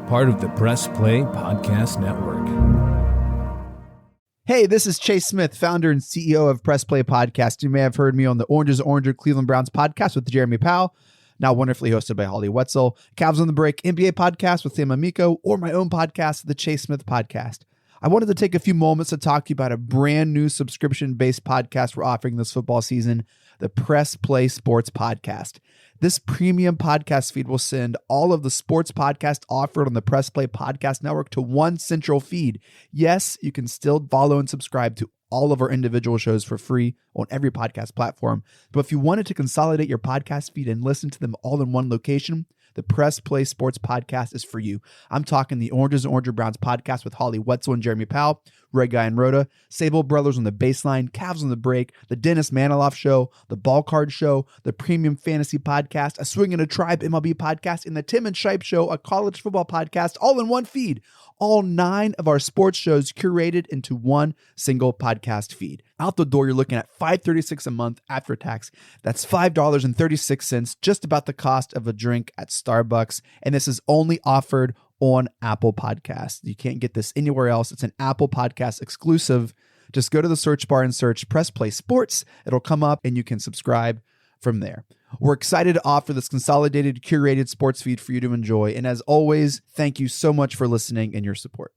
part of the Press Play Podcast Network. Hey, this is Chase Smith, founder and CEO of Press Play Podcast. You may have heard me on the Oranges Oranger Cleveland Browns podcast with Jeremy Powell, now wonderfully hosted by Holly Wetzel, Cavs on the Break NBA podcast with Sam Amico, or my own podcast, the Chase Smith Podcast. I wanted to take a few moments to talk to you about a brand new subscription-based podcast we're offering this football season, the Press Play Sports Podcast. This premium podcast feed will send all of the sports podcasts offered on the Press Play Podcast Network to one central feed. Yes, you can still follow and subscribe to all of our individual shows for free on every podcast platform. But if you wanted to consolidate your podcast feed and listen to them all in one location, the Press Play Sports Podcast is for you. I'm talking the Oranges and Oranger Browns podcast with Holly Wetzel and Jeremy Powell, Red Guy and Rhoda, Sabol Brothers on the Baseline, Cavs on the Break, the Dennis Maniloff Show, the Ball Card Show, the Premium Fantasy Podcast, a Swing in a Tribe MLB podcast, and the Tim and Shipe Show, a college football podcast, all in one feed. All 9 of our sports shows curated into one single podcast feed. Out the door, you're looking at $5.36 a month after tax. That's $5.36, just about the cost of a drink at Starbucks. And this is only offered on Apple Podcasts. You can't get this anywhere else. It's an Apple Podcast exclusive. Just go to the search bar and search Press Play Sports. It'll come up and you can subscribe from there. We're excited to offer this consolidated, curated sports feed for you to enjoy. And as always, thank you so much for listening and your support.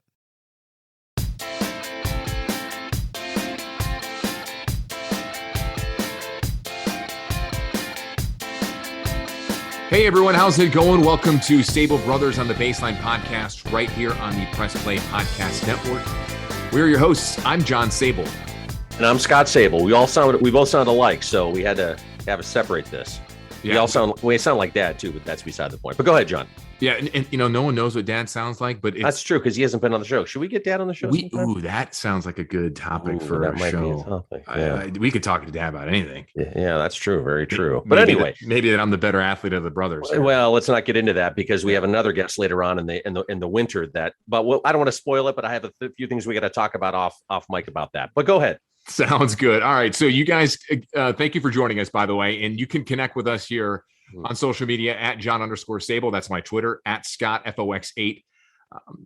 Hey everyone, how's it going? Welcome to Sabol Brothers on the Baseline podcast right here on the Press Play Podcast Network. We're your hosts. I'm John Sabol. And I'm Scott Sabol. We both sound alike, so we had to separate this. Yeah. We sound like Dad too, but that's beside the point. But go ahead, John. Yeah, and you know, no one knows what Dad sounds like, but that's true because he hasn't been on the show. Should we get Dad on the show? That sounds like a good topic for a show. Yeah. We could talk to Dad about anything. Yeah, that's true. Very true. But anyway, maybe that I'm the better athlete of the brothers. Well, let's not get into that because we have another guest later on in the winter. I don't want to spoil it, but I have a few things we got to talk about off mic about that. But go ahead. Sounds good. All right. So you guys, thank you for joining us, by the way. And you can connect with us here on social media at John_Sabol. That's my Twitter, at ScottFox8.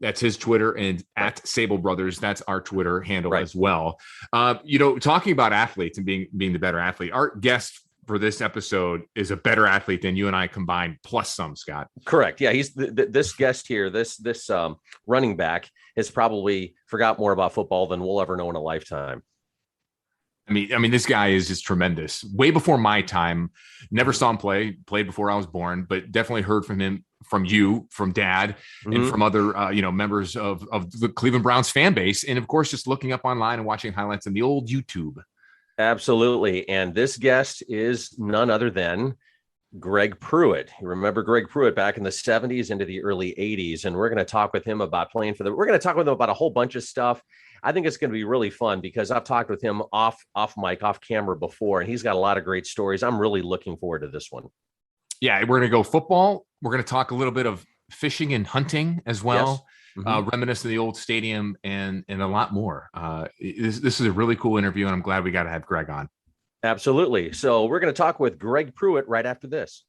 That's his Twitter, and at Sabol Brothers. That's our Twitter handle as well. Talking about athletes and being the better athlete, our guest for this episode is a better athlete than you and I combined, plus some, Scott. Correct. Yeah, he's this guest here. This running back has probably forgot more about football than we'll ever know in a lifetime. I mean, this guy is just tremendous. Way before my time, never saw him played before I was born, but definitely heard from him, from you, from Dad, and from other, members of the Cleveland Browns fan base. And of course, just looking up online and watching highlights on the old YouTube. Absolutely. And this guest is none other than Greg Pruitt. You remember Greg Pruitt back in the 70s into the early 80s. And we're going to talk with him about we're going to talk with him about a whole bunch of stuff. I think it's going to be really fun because I've talked with him off mic, off camera before, and he's got a lot of great stories. I'm really looking forward to this one. Yeah, we're going to go football. We're going to talk a little bit of fishing and hunting as well, reminisce of the old stadium and a lot more. This is a really cool interview, and I'm glad we got to have Greg on. Absolutely. So we're going to talk with Greg Pruitt right after this.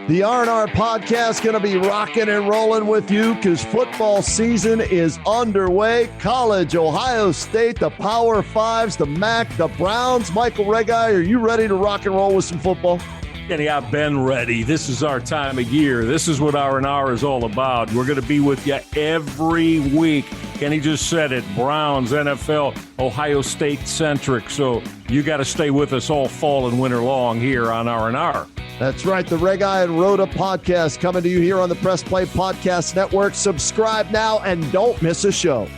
The R&R podcast going to be rocking and rolling with you because football season is underway. College, Ohio State, the Power Fives, the MAC, the Browns. Michael Regai, are you ready to rock and roll with some football? Kenny, I've been ready. This is our time of year. This is what R&R is all about. We're going to be with you every week. Kenny just said it. Browns, NFL, Ohio State centric. So you got to stay with us all fall and winter long here on R&R. That's right. The Regai and Rhoda podcast coming to you here on the Press Play Podcast Network. Subscribe now and don't miss a show.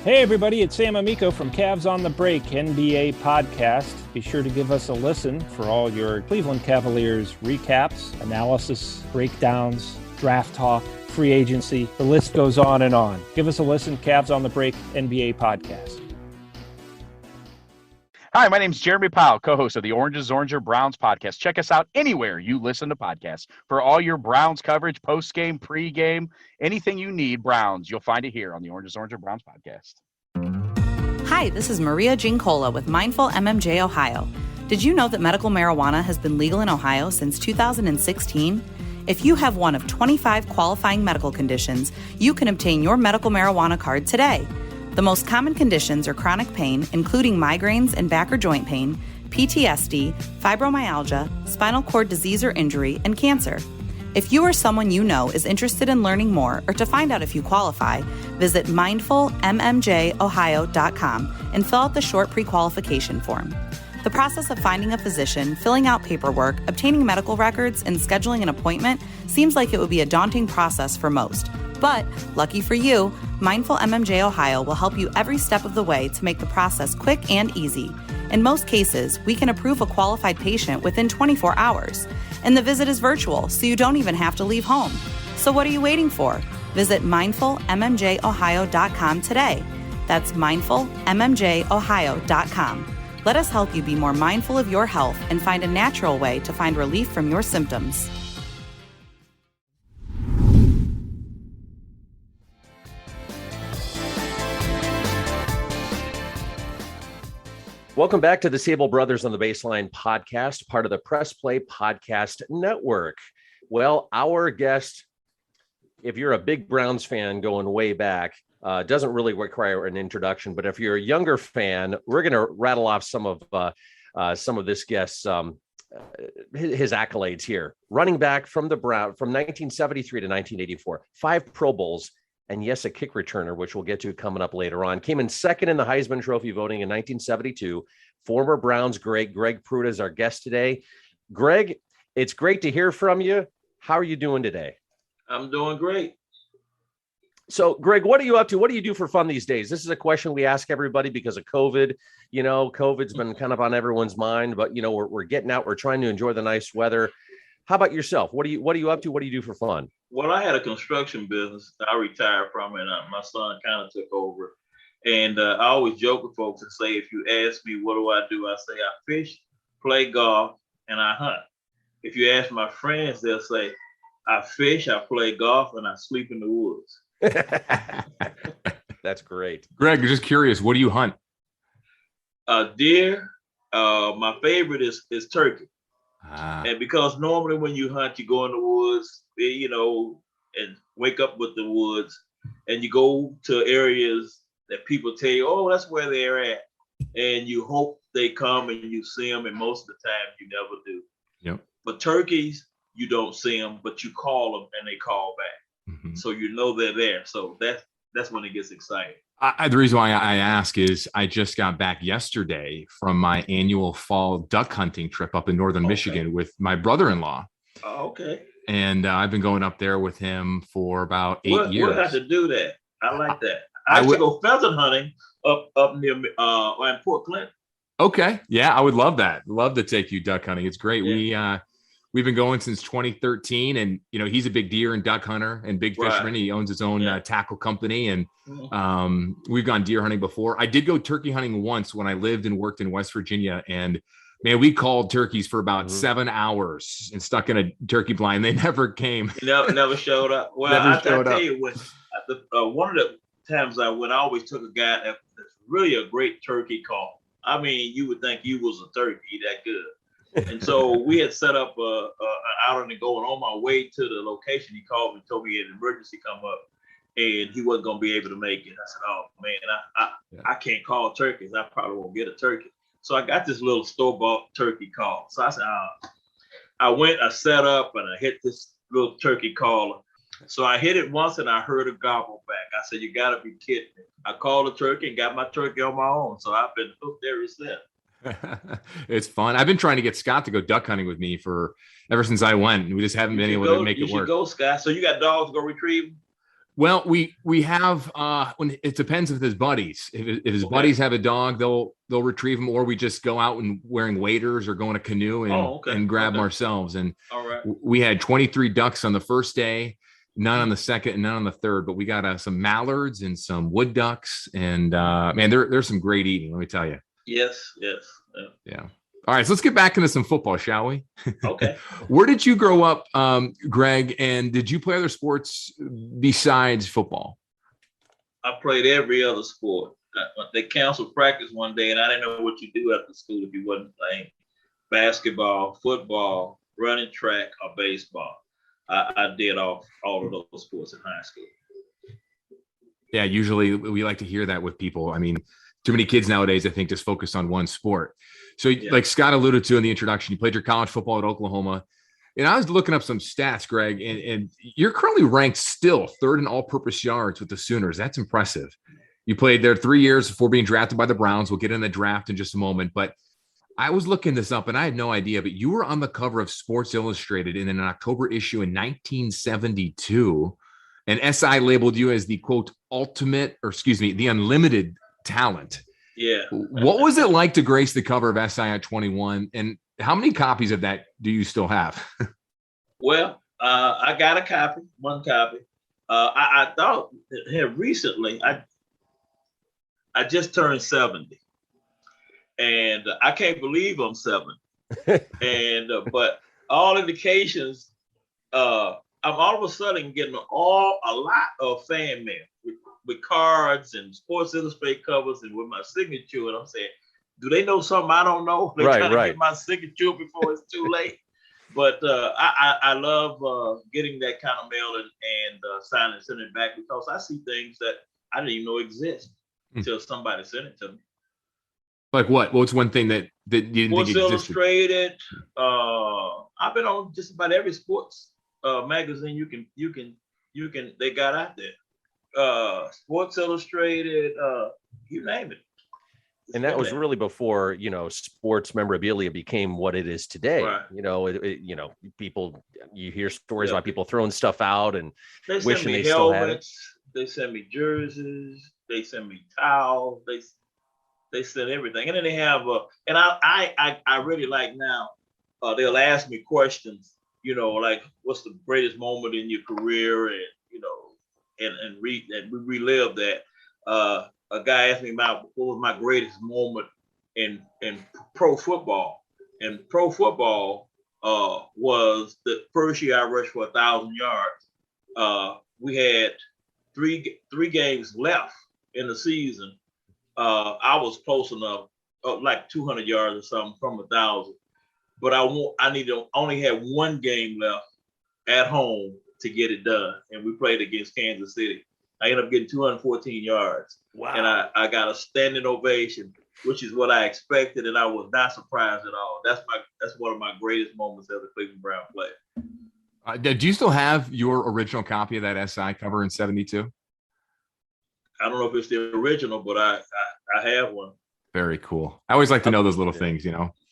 Hey everybody, it's Sam Amico from Cavs on the Break NBA podcast. Be sure to give us a listen for all your Cleveland Cavaliers recaps, analysis, breakdowns, draft talk, free agency. The list goes on and on. Give us a listen, Cavs on the Break NBA podcast. Hi, my name is Jeremy Powell, co-host of the Oranges Oranger Browns podcast. Check us out anywhere you listen to podcasts. For all your Browns coverage, post-game, pre-game, anything you need Browns, you'll find it here on the Oranges Oranger Browns podcast. Hi, this is Maria Gincola with Mindful MMJ Ohio. Did you know that medical marijuana has been legal in Ohio since 2016? If you have one of 25 qualifying medical conditions, you can obtain your medical marijuana card today. The most common conditions are chronic pain, including migraines and back or joint pain, PTSD, fibromyalgia, spinal cord disease or injury, and cancer. If you or someone you know is interested in learning more or to find out if you qualify, visit mindfulmmjohio.com and fill out the short pre-qualification form. The process of finding a physician, filling out paperwork, obtaining medical records, and scheduling an appointment seems like it would be a daunting process for most. But, lucky for you, Mindful MMJ Ohio will help you every step of the way to make the process quick and easy. In most cases, we can approve a qualified patient within 24 hours. And the visit is virtual, so you don't even have to leave home. So what are you waiting for? Visit mindfulmmjohio.com today. That's mindfulmmjohio.com. Let us help you be more mindful of your health and find a natural way to find relief from your symptoms. Welcome back to the Sabol Brothers on the Baseline podcast, part of the Press Play Podcast Network. Well, our guest, if you're a big Browns fan going way back, doesn't really require an introduction, but if you're a younger fan, we're going to rattle off some of this guest's his accolades here. Running back from the Browns from 1973 to 1984, 5 Pro Bowls, and yes, a kick returner, which we'll get to coming up later on. Came in second in the Heisman Trophy voting in 1972. Former Browns great Greg Pruitt is our guest today. Greg, it's great to hear from you. How are you doing today? I'm doing great. So, Greg, what are you up to? What do you do for fun these days? This is a question we ask everybody because of COVID. You know, COVID's been kind of on everyone's mind, but, you know, we're getting out. We're trying to enjoy the nice weather. How about yourself? What are you up to? What do you do for fun? Well, I had a construction business. I retired from it, and my son kind of took over. And I always joke with folks and say, if you ask me, what do? I say, I fish, play golf, and I hunt. If you ask my friends, they'll say, I fish, I play golf, and I sleep in the woods. That's great. Greg, just curious, what do you hunt? Deer. My favorite is turkey. And because normally when you hunt, you go in the woods, you know, and wake up with the woods, and you go to areas that people tell you, oh, that's where they're at. And you hope they come and you see them. And most of the time you never do. Yep. But turkeys, you don't see them, but you call them and they call back. Mm-hmm. So you know they're there. So that's when it gets exciting. The reason why I ask is I just got back yesterday from my annual fall duck hunting trip up in northern Michigan with my brother-in-law. Oh, okay. And I've been going up there with him for about 8 years. We'll have to do that. I like that. I used to go pheasant hunting up near in Port Clinton. Okay. Yeah, I would love that. Love to take you duck hunting. It's great. Yeah. We've been going since 2013, and you know he's a big deer and duck hunter and big fisherman. He owns his own tackle company, and we've gone deer hunting before. I did go turkey hunting once when I lived and worked in West Virginia, and man, we called turkeys for about 7 hours and stuck in a turkey blind. They never came. Never showed up. Well, I tell you, when one of the times I went, I always took a guy that's really a great turkey call. I mean, you would think you was a turkey that good. And so we had set up an outing to go, and on my way to the location, he called me and told me he had an emergency come up, and he wasn't going to be able to make it. I said, oh, man, I can't call turkeys. I probably won't get a turkey. So I got this little store-bought turkey call. So I said, I went, I set up, and I hit this little turkey caller. So I hit it once, and I heard a gobble back. I said, you got to be kidding me. I called the turkey and got my turkey on my own. So I've been hooked ever since. It's fun. I've been trying to get Scott to go duck hunting with me ever since I went. We just haven't been able to make it work. You should go, Scott. So you got dogs to go retrieve them? Well, we have when it depends if his buddies. If his buddies have a dog, they'll retrieve him, or we just go out and wearing waders or go in a canoe and grab them ourselves. And all right. We had 23 ducks on the first day, none on the second, and none on the third. But we got some mallards and some wood ducks, and man, there's some great eating. Let me tell you. Yes. Yeah. All right, so let's get back into some football, shall we? Okay. Where did you grow up, Greg? And did you play other sports besides football? I played every other sport. they canceled practice one day, and I didn't know what you do after school if you wasn't playing basketball, football, running track, or baseball. I did all of those sports in high school. Yeah, usually we like to hear that with people. I mean, too many kids nowadays, I think, just focus on one sport. So like Scott alluded to in the introduction, you played your college football at Oklahoma. And I was looking up some stats, Greg, and you're currently ranked still third in all-purpose yards with the Sooners. That's impressive. You played there 3 years before being drafted by the Browns. We'll get in the draft in just a moment. But I was looking this up, and I had no idea, but you were on the cover of Sports Illustrated in an October issue in 1972, and SI labeled you as the, quote, the unlimited talent. Yeah. What was it like to grace the cover of SI at 21, and how many copies of that do you still have? Well, I got a copy, one copy. I thought here recently, I just turned 70. And I can't believe I'm 70. And but all indications, I'm all of a sudden getting a lot of fan mail with cards and Sports Illustrated covers and with my signature. And I'm saying, do they know something I don't know? They're trying to get my signature before it's too late. But I love getting that kind of mail and signing and sending it back, because I see things that I didn't even know exist until somebody sent it to me. Like what? What's one thing that you didn't Sports think existed? Illustrated. I've been on just about every sports magazine you can they got out there. Sports Illustrated, you name it. And that was really before, sports memorabilia became what it is today. Right. People, you hear stories about people throwing stuff out and they wishing send me they still had it. They send me jerseys. They send me towels. They send everything. And then they have and I really like now, they'll ask me questions, like what's the greatest moment in your career, and and we relive that. A guy asked me about what was my greatest moment in pro football. And pro football was the first year I rushed for 1,000 yards. We had three games left in the season. I was close enough, like 200 yards or something from 1,000. But I only had one game left at home to get it done, and we played against Kansas City. I ended up getting 214 yards. Wow. And I got a standing ovation, which is what I expected, and I was not surprised at all. That's one of my greatest moments as a Cleveland Brown player. Do you still have your original copy of that SI cover in 72? I don't know if it's the original, but I have one. Very cool. I always like to know those little things,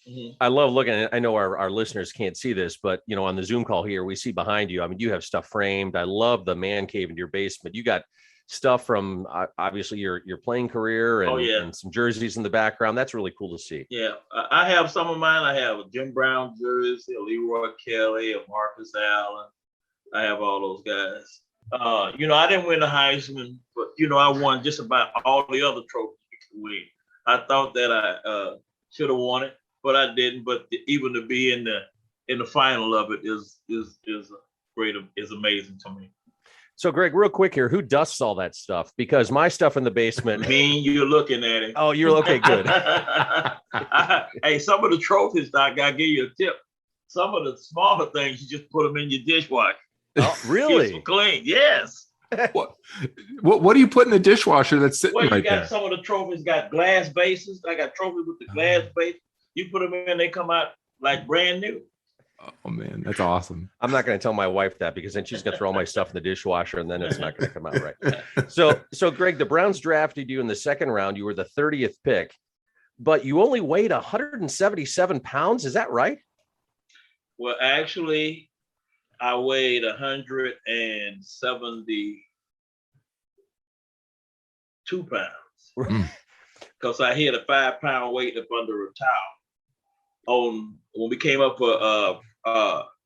Mm-hmm. I love looking at it. I know our listeners can't see this, but on the Zoom call here, we see behind you. I mean, you have stuff framed. I love the man cave in your basement. You got stuff from obviously your playing career and some jerseys in the background. That's really cool to see. Yeah, I have some of mine. I have a Jim Brown jersey, a Leroy Kelly, a Marcus Allen. I have all those guys. I didn't win the Heisman, but I won just about all the other trophies we could win. I thought that I should have won it, but I didn't. But even to be in the final of it is amazing to me. So, Greg, real quick here, who dusts all that stuff? Because my stuff in the basement. Me, you're looking at it. Oh, you're okay. Good. Hey, some of the trophies, Doc, I give you a tip. Some of the smaller things, you just put them in your dishwasher. Oh, really? Keeps them clean. Yes. What do you put in the dishwasher that's sitting right there? Well, you got some of the trophies got glass bases. I got trophies with the glass base. You put them in, they come out like brand new. Oh man, that's awesome. I'm not going to tell my wife that, because then she's going to throw all my stuff in the dishwasher and then it's not going to come out right. So Greg, the Browns drafted you in the second round. You were the 30th pick, but you only weighed 177 pounds. Is that right? Well, actually, I weighed 172 pounds because I hit a 5-pound weight up under a towel. When we came up for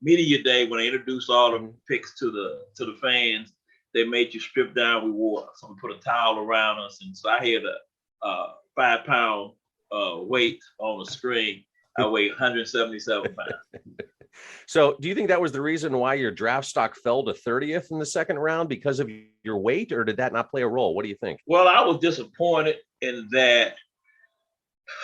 media day, when they introduced all the picks to the fans, they made you strip down. We wore we put a towel around us, and so I had a 5-pound weight on the screen. I weighed 177 pounds. So do you think that was the reason why your draft stock fell to 30th in the second round because of your weight, or did that not play a role? What do you think? Well, I was disappointed in that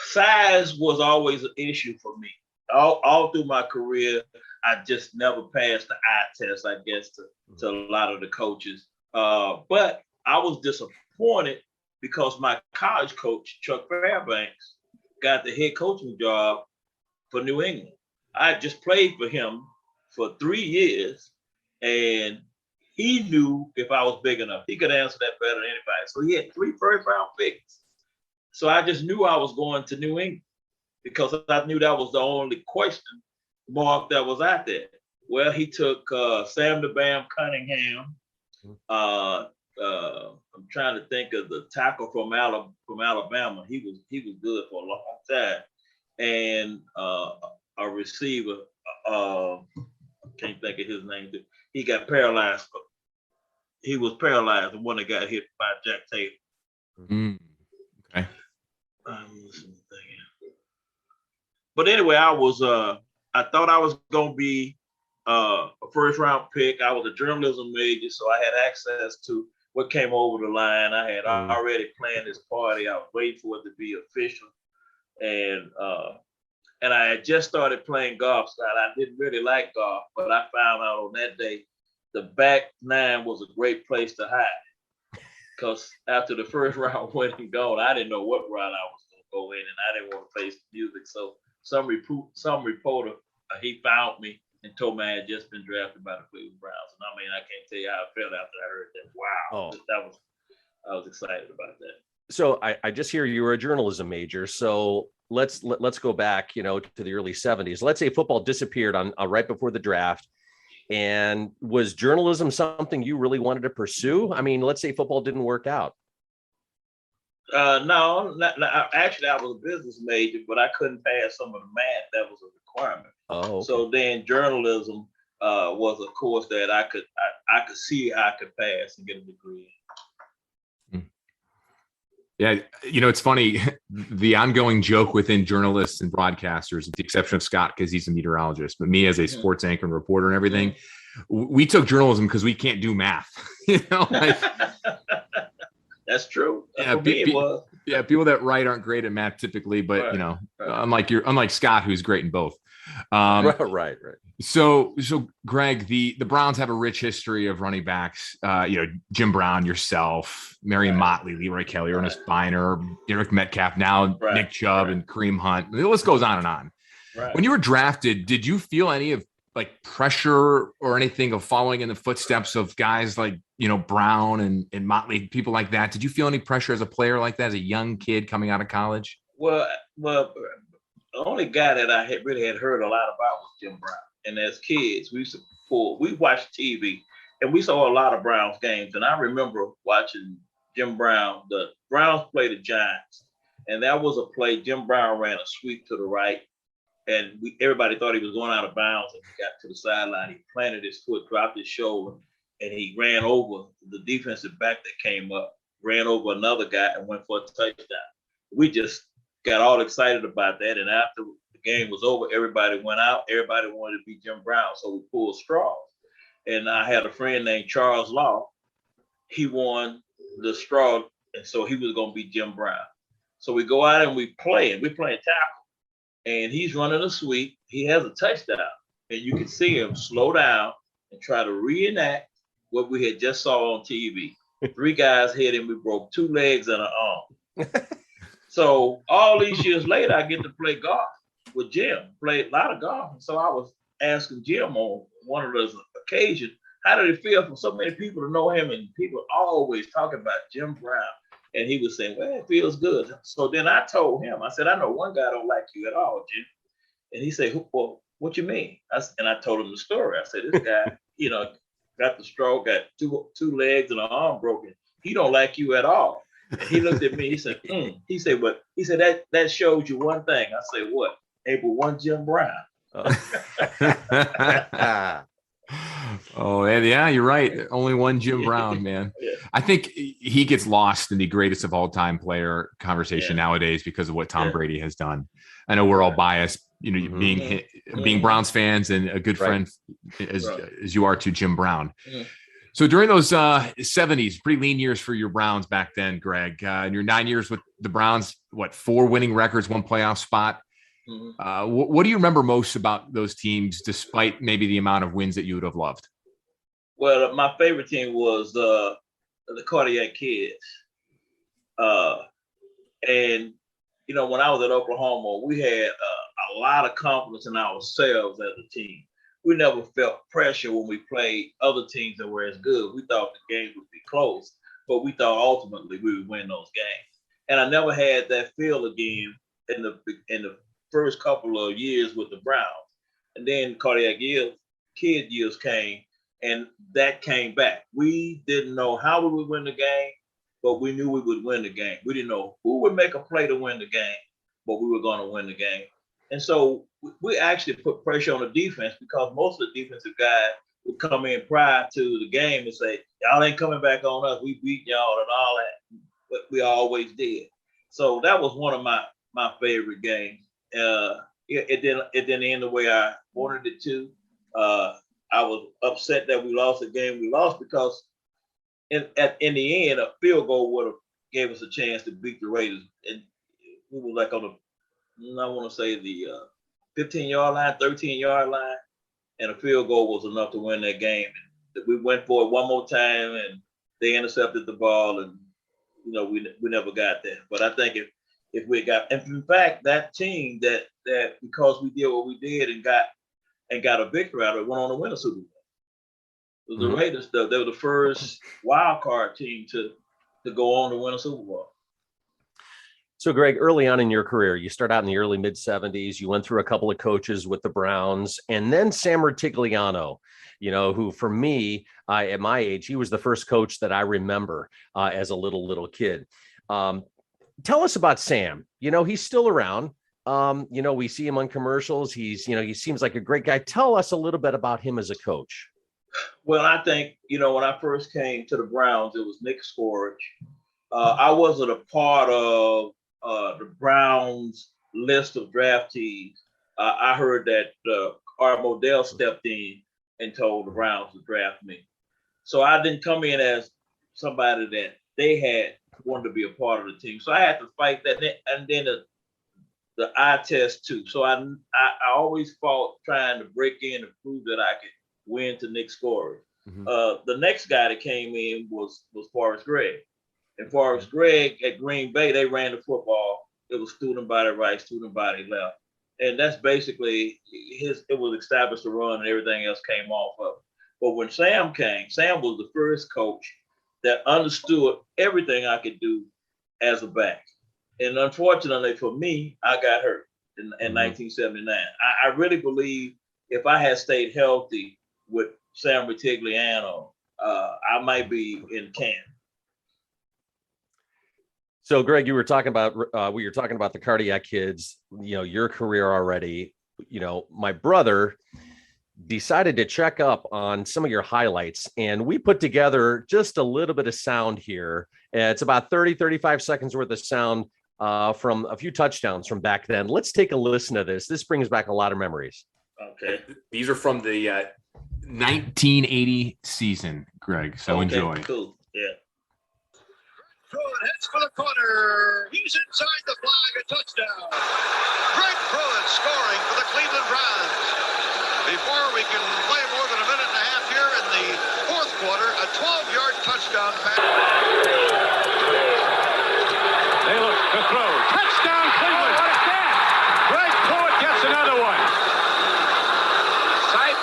size was always an issue for me. All through my career, I just never passed the eye test, I guess, to a lot of the coaches. But I was disappointed because my college coach, Chuck Fairbanks, got the head coaching job for New England. I just played for him for 3 years, and he knew if I was big enough. He could answer that better than anybody. So he had 3 first-round picks. So I just knew I was going to New England because I knew that was the only question mark that was out there. Well, he took Sam the Bam Cunningham. I'm trying to think of the tackle from Alabama. He was good for a long time. And a receiver, can't think of his name. He got paralyzed. He was paralyzed, the one that got hit by Jack Taylor. Okay. But anyway, I thought I was gonna be a first round pick. I was a journalism major, so I had access to what came over the line. I had already planned this party. I was waiting for it to be official, and I had just started playing golf. So I didn't really like golf, but I found out on that day the back nine was a great place to hide. Because after the first round went and gone, I didn't know what round I was going to go in, and I didn't want to face the music. So some reporter, he found me and told me I had just been drafted by the Cleveland Browns. And I mean, I can't tell you how I felt after I heard that. Wow, I was excited about that. So I just hear you were a journalism major. So let's go back, to the early 70s. Let's say football disappeared on right before the draft. And was journalism something you really wanted to pursue? I mean, let's say football didn't work out. No, actually, I was a business major, but I couldn't pass some of the math. That was a requirement. Oh, okay. So then journalism was a course that I could see how I could pass and get a degree in. Yeah, it's funny. The ongoing joke within journalists and broadcasters, with the exception of Scott, because he's a meteorologist, but me as a sports anchor and reporter and everything, we took journalism because we can't do math. That's true. Yeah, people that write aren't great at math typically, but unlike Scott, who's great in both. Right. So Greg, the Browns have a rich history of running backs. Jim Brown, yourself, Marion Motley, Leroy Kelly, Ernest Biner, Eric Metcalf, now Nick Chubb and Kareem Hunt. The list goes on and on. Right. When you were drafted, did you feel any of pressure or anything of following in the footsteps of guys like Brown and Motley, people like that? Did you feel any pressure as a player like that, as a young kid coming out of college? Well, the only guy that I had heard a lot about was Jim Brown. And as kids, we watched TV and we saw a lot of Browns games. And I remember watching Jim Brown. The Browns played the Giants, and that was a play. Jim Brown ran a sweep to the right, and everybody thought he was going out of bounds. And he got to the sideline. He planted his foot, dropped his shoulder, and he ran over the defensive back that came up, ran over another guy, and went for a touchdown. We just got all excited about that. And after the game was over, everybody went out. Everybody wanted to be Jim Brown, so we pulled straws. And I had a friend named Charles Law. He won the straw, and so he was going to be Jim Brown. So we go out and we play, and we're playing tackle. And he's running a sweep. He has a touchdown. And you can see him slow down and try to reenact what we had just saw on TV. 3 guys hit him. We broke 2 legs and an arm. So all these years later, I get to play golf with Jim, played a lot of golf. And so I was asking Jim on one of those occasions, how did it feel for so many people to know him? And people always talking about Jim Brown. And he was saying, well, it feels good. So then I told him, I said, I know one guy don't like you at all, Jim. And he said, well, what you mean? And I told him the story. I said, this guy, got the stroke, got two legs and an arm broken. He don't like you at all. And he looked at me. He said, He said, that shows you one thing. I said, what? April 1, Jim Brown. Oh, and yeah, you're right. Only one Jim Brown, man. Yeah. I think he gets lost in the greatest of all time player conversation nowadays because of what Tom Brady has done. I know we're all biased, being Browns fans and a good friend as you are to Jim Brown. So during those 70s, pretty lean years for your Browns back then, Greg, in your 9 years with the Browns, 4 winning records, 1 playoff spot. What do you remember most about those teams, despite maybe the amount of wins that you would have loved? Well, my favorite team was the Kardiac Kids. And, when I was at Oklahoma, we had a lot of confidence in ourselves as a team. We never felt pressure when we played other teams that were as good. We thought the games would be close, but we thought ultimately we would win those games. And I never had that feel again in the first couple of years with the Browns. And then Kardiac Kid years came, and that came back. We didn't know how we would win the game, but we knew we would win the game. We didn't know who would make a play to win the game, but we were going to win the game. And so we actually put pressure on the defense because most of the defensive guys would come in prior to the game and say, y'all ain't coming back on us. We beat y'all and all that. But we always did. So that was one of my favorite games. It didn't end the way I wanted it to. I was upset that we lost the game we lost because in the end, a field goal would have gave us a chance to beat the Raiders. And we were like on I want to say the 15-yard line, 13-yard line, and a field goal was enough to win that game. And we went for it one more time, and they intercepted the ball, and we never got there. But I think if we got, and in fact, that team that because we did what we did and got a victory out of it, went on to win a Super Bowl. The Raiders, they were the first wild card team to go on to win a Super Bowl. So, Greg, early on in your career, you start out in the early mid-'70s. You went through a couple of coaches with the Browns, and then Sam Rutigliano, who for me, at my age, he was the first coach that I remember as a little kid. Tell us about Sam. He's still around. We see him on commercials. He seems like a great guy. Tell us a little bit about him as a coach. Well, I think, when I first came to the Browns, it was Nick Scorich. I wasn't a part of the Browns list of draftees. I heard that Art Modell stepped in and told the Browns to draft me. So I didn't come in as somebody that they had wanted to be a part of the team. So I had to fight that. And then the eye test too. So I always fought trying to break in and prove that I could win to Nick Scorich. The next guy that came in was Forrest Gregg. And Forrest Gregg at Green Bay, they ran the football. It was student body right, student body left. And that's basically it was established to run and everything else came off of it. But when Sam came, Sam was the first coach that understood everything I could do as a back. And unfortunately for me, I got hurt in 1979. I really believe if I had stayed healthy with Sam Rutigliano, I might be in camp. So, Greg, you were talking about the Kardiac Kids, your career already. My brother decided to check up on some of your highlights, and we put together just a little bit of sound here. It's about 35 seconds worth of sound from a few touchdowns from back then. Let's take a listen to this. This brings back a lot of memories. Okay. These are from the 1980 season, Greg. So enjoy. Cool. Yeah. Pruitt heads for the corner. He's inside the flag, a touchdown. Greg Pruitt scoring for the Cleveland Browns. Before we can play more than a minute and a half here in the fourth quarter, a 12-yard touchdown pass. They look to throw. Touchdown, Cleveland. What a catch. Greg Pruitt gets another one. Sight.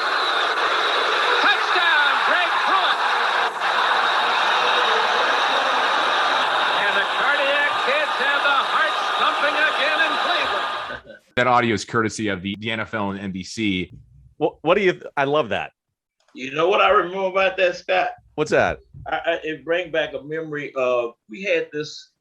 Touchdown, Greg Pruitt. And the Kardiac Kids have the hearts thumping again in Cleveland. That audio is courtesy of the NFL and NBC. What do you? I love that. You know what I remember about that, Scott? What's that? It brings back a memory of we had this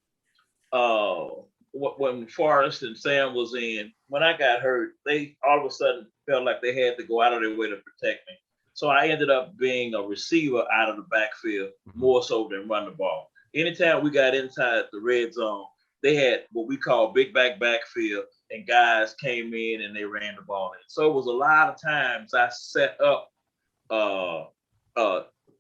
when Forrest and Sam was in. When I got hurt, they all of a sudden felt like they had to go out of their way to protect me. So I ended up being a receiver out of the backfield more so than run the ball. Anytime we got inside the red zone, they had what we call big backfield, and guys came in and they ran the ball in. So it was a lot of times I set up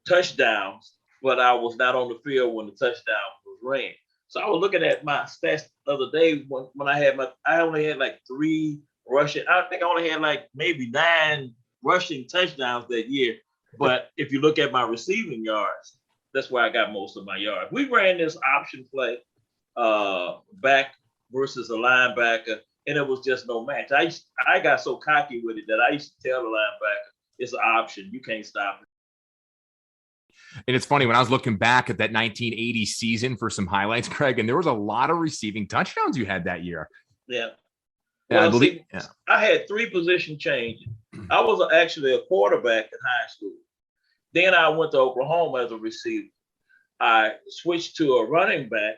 touchdowns, but I was not on the field when the touchdown was ran. So I was looking at my stats the other day when I only had like 3 rushing. I think I only had like maybe 9 rushing touchdowns that year. But if you look at my receiving yards, that's where I got most of my yards. We ran this option play, back versus a linebacker, and it was just no match. I got so cocky with it that I used to tell the linebacker, it's an option. You can't stop it. And it's funny, when I was looking back at that 1980 season for some highlights, Greg, and there was a lot of receiving touchdowns you had that year. Yeah. Yeah, Well, I had 3 position changes. I was actually a quarterback in high school. Then I went to Oklahoma as a receiver. I switched to a running back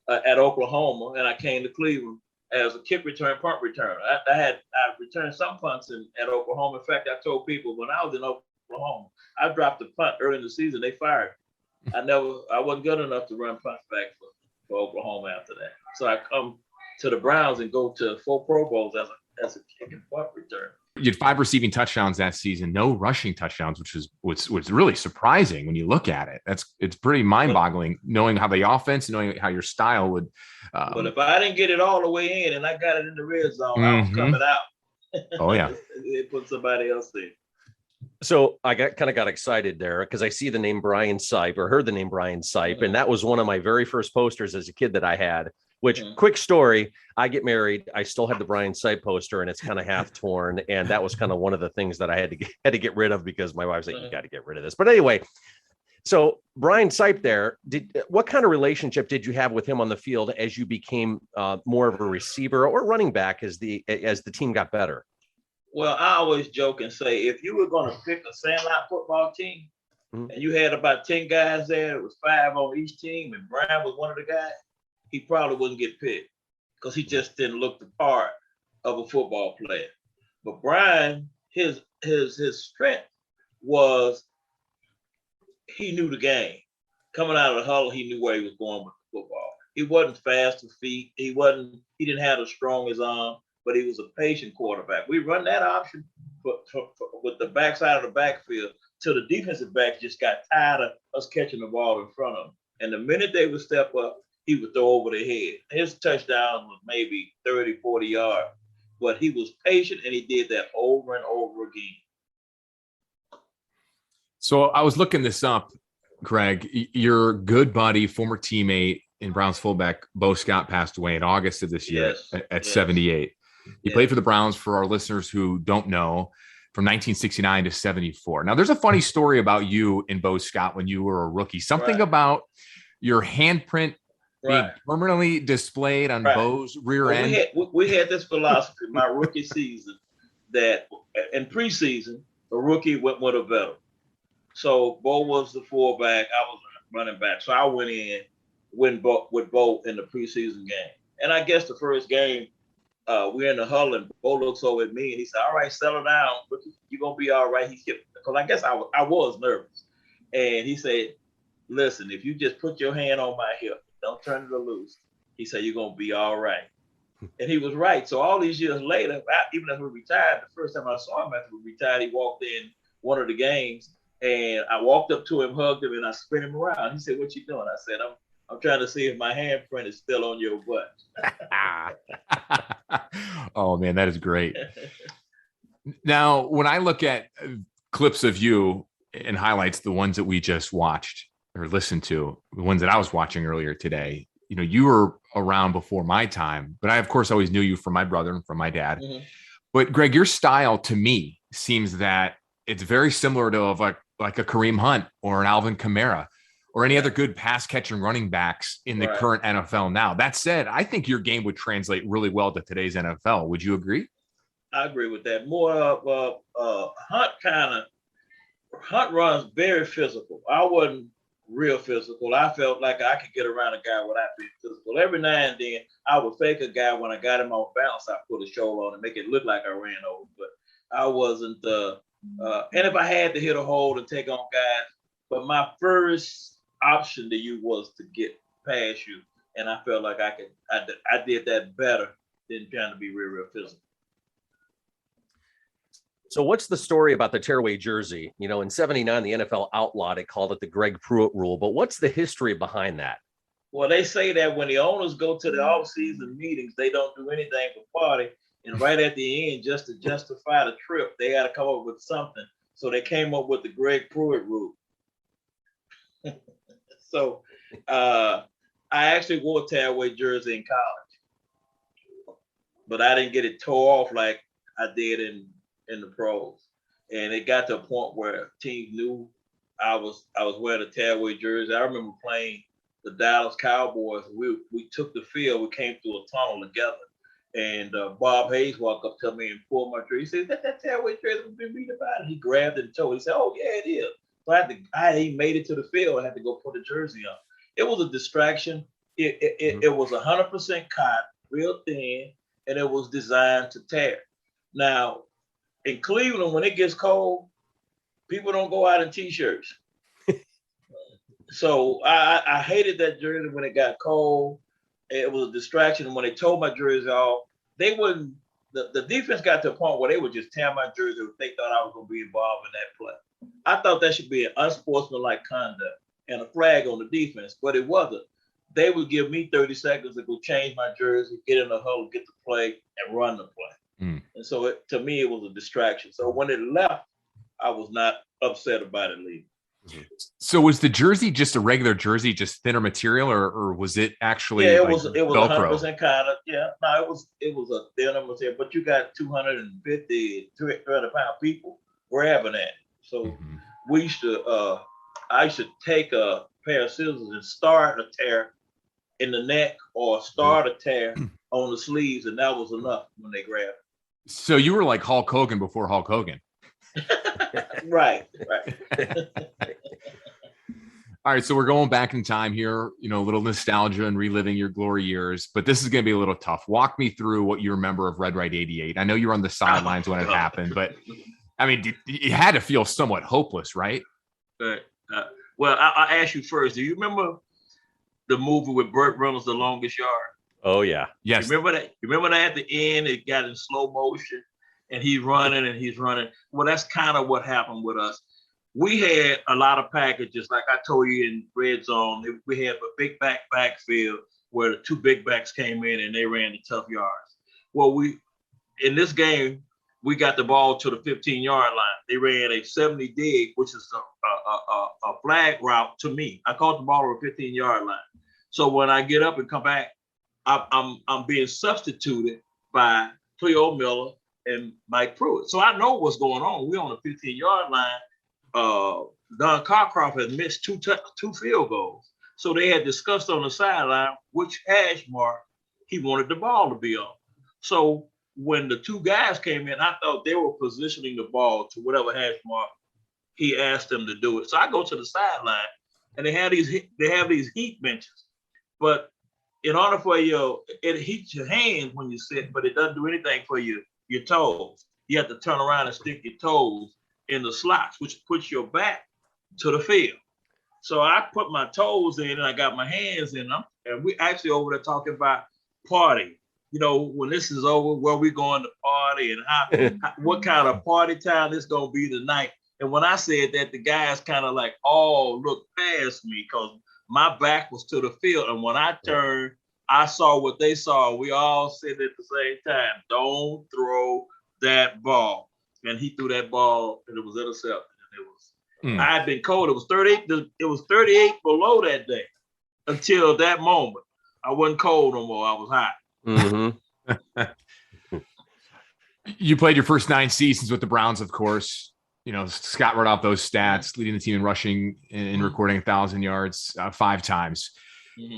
at Oklahoma, and I came to Cleveland as a kick return, punt returner. I returned some punts at Oklahoma. In fact, I told people when I was in Oklahoma, I dropped a punt early in the season. They fired me. I wasn't good enough to run punts back for Oklahoma after that. So I come to the Browns and go to 4 Pro Bowls as a kick and punt return. You had 5 receiving touchdowns that season, no rushing touchdowns, which was really surprising when you look at it. It's pretty mind-boggling knowing how the offense, knowing how your style would. But if I didn't get it all the way in and I got it in the red zone, I was coming out. Oh yeah, it put somebody else in. So I got excited there because I see the name Brian Sipe, or heard the name Brian Sipe, and that was one of my very first posters as a kid that I had. Which, quick story, I get married, I still have the Brian Sipe poster, and it's kind of half torn, and that was kind of one of the things that I had to get rid of because my wife's like, you got to get rid of this. But anyway, so Brian Sipe there, what kind of relationship did you have with him on the field as you became more of a receiver or running back as the team got better? Well, I always joke and say, if you were going to pick a Sandlot football team, and you had about 10 guys there, it was 5 on each team, and Brian was one of the guys, he probably wouldn't get picked because he just didn't look the part of a football player. But Brian, his strength was he knew the game. Coming out of the huddle, he knew where he was going with the football. He wasn't fast with feet. He didn't have the strongest arm, but he was a patient quarterback. We run that option with the backside of the backfield till the defensive back just got tired of us catching the ball in front of them. And the minute they would step up, he would throw over their head. His touchdown was maybe 30, 40 yards, but he was patient, and he did that over and over again. So I was looking this up, Greg. Your good buddy, former teammate in Browns fullback, Bo Scott, passed away in August of this year at 78. He played for the Browns, for our listeners who don't know, from 1969 to 74. Now, there's a funny story about you and Bo Scott when you were a rookie. Something about your handprint being permanently displayed on Bo's rear end. We had this philosophy my rookie season that in preseason, a rookie went with a veteran. So Bo was the fullback, I was running back. So I went in with Bo in the preseason game. And I guess the first game, we're in the huddle, and Bo looks over at me and he said, "All right, settle down. You're going to be all right." Because I guess I was nervous. And he said, "Listen, if you just put your hand on my hip, don't turn it loose," he said, "you're going to be all right." And he was right. So all these years later, even as we retired, the first time I saw him after we retired, he walked in one of the games, and I walked up to him, hugged him, and I spin him around. He said, "What you doing?" I said, I'm trying to see if my handprint is still on your butt." Oh, man, that is great. Now, when I look at clips of you and highlights, the ones that we just watched or listened to, the ones that I was watching earlier today, you were around before my time, but I, of course, always knew you from my brother and from my dad. But Greg, your style to me seems that it's very similar to like a Kareem Hunt or an Alvin Kamara or any other good pass catching running backs in the current NFL now. That said, I think your game would translate really well to today's NFL. Would you agree? I agree with that. More Hunt runs very physical. I wasn't real physical. I felt like I could get around a guy without being physical. Every now and then, I would fake a guy. When I got him off balance, I put a shoulder on and make it look like I ran over. But I wasn't the And if I had to hit a hole and take on guys, but my first option to you was to get past you. And I felt like I did that better than trying to be real physical. So what's the story about the tearaway jersey? You know, in '79, the NFL outlawed it, called it the Greg Pruitt rule. But what's the history behind that? Well, they say that when the owners go to the off-season meetings, they don't do anything but party. And right at the end, just to justify the trip, they had to come up with something. So they came up with the Greg Pruitt rule. So I actually wore a tearaway jersey in college, but I didn't get it tore off like I did in the pros. And it got to a point where teams knew I was wearing a tearaway jersey. I remember playing the Dallas Cowboys. We took the field. We came through a tunnel together. And Bob Hayes walked up to me and pulled my jersey. He said, that tearaway jersey we've been reading about it. He grabbed it and told me. He said, oh, yeah, it is. So he made it to the field. I had to go put the jersey on. It was a distraction. It was 100% cotton, real thin, and it was designed to tear. Now, in Cleveland, when it gets cold, people don't go out in T-shirts. So I hated that jersey when it got cold. It was a distraction. And when they tore my jersey off, they wouldn't. The defense got to a point where they would just tear my jersey if they thought I was going to be involved in that play. I thought that should be an unsportsmanlike conduct and a flag on the defense, but it wasn't. They would give me 30 seconds to go change my jersey, get in the huddle, get the play, and run the play. And so to me, it was a distraction. So when it left, I was not upset about it leaving. So was the jersey just a regular jersey, just thinner material, or was it actually? Yeah, it like was Velcro? 100% kind of. Yeah, no, it was a thinner material, but you got 250, 300 pound people grabbing that. So we used to, I used to take a pair of scissors and start a tear in the neck or start a tear on the sleeves, and that was enough when they grabbed it. So you were like Hulk Hogan before Hulk Hogan. Right. All right, so we're going back in time here, you know, a little nostalgia and reliving your glory years, but this is going to be a little tough. Walk me through what you remember of Red Right 88. I know you were on the sidelines when it happened, but I mean, you had to feel somewhat hopeless, right? Well, I'll ask you first. Do you remember the movie with Burt Reynolds, The Longest Yard? Oh, yeah. Yes. You remember that? You remember that at the end, it got in slow motion and he's running. Well, that's kind of what happened with us. We had a lot of packages, like I told you in Red Zone. We had a big backfield where the two big backs came in and they ran the tough yards. Well, in this game, we got the ball to the 15-yard line. They ran a 70 dig, which is a flag route to me. I caught the ball to the 15-yard line. So when I get up and come back, I'm being substituted by Cleo Miller and Mike Pruitt. So I know what's going on. We're on the 15-yard line. Don Cockcroft had missed two field goals. So they had discussed on the sideline which hash mark he wanted the ball to be on. So when the two guys came in, I thought they were positioning the ball to whatever hash mark he asked them to do it. So I go to the sideline and they have these heat benches. But in order for it heats your hands when you sit, but it doesn't do anything for your toes. You have to turn around and stick your toes in the slots, which puts your back to the field. So I put my toes in and I got my hands in them. And we actually over there talking about party. You know, when this is over, where we going to party and what kind of party time this going to be tonight. And when I said that, the guys kind of like all looked past me because my back was to the field. And when I turned, I saw what they saw. We all said at the same time, don't throw that ball. And he threw that ball and it was intercepted. And it was, I had been cold. It was 38. It was 38 below that day until that moment. I wasn't cold no more. I was hot. You played your first 9 seasons with the Browns, of course. You know, Scott wrote out those stats, leading the team in rushing and recording 1,000 yards 5 times.